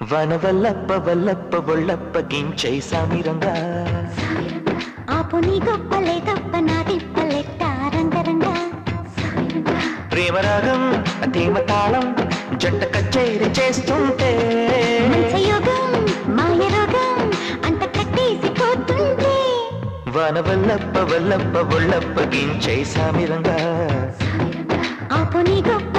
వనవల్లప్ప వల్లప్ప ఒళ్ళప్ప గించై సామిరంగా ఆపు నీ గొప్పలే తప్ప నా తిప్పలెట్ట రంగరంగా ప్రేమరాగం ధీమ తాళం జంట కచేరి చేస్తుంటే మంచయోగం మాయ రోగం అంత కట్టేసిపోతుంటే వనవల్లప్ప వల్లప్ప ఒళ్ళప్ప గించై సామిరంగా ఆపు నీ గొప్ప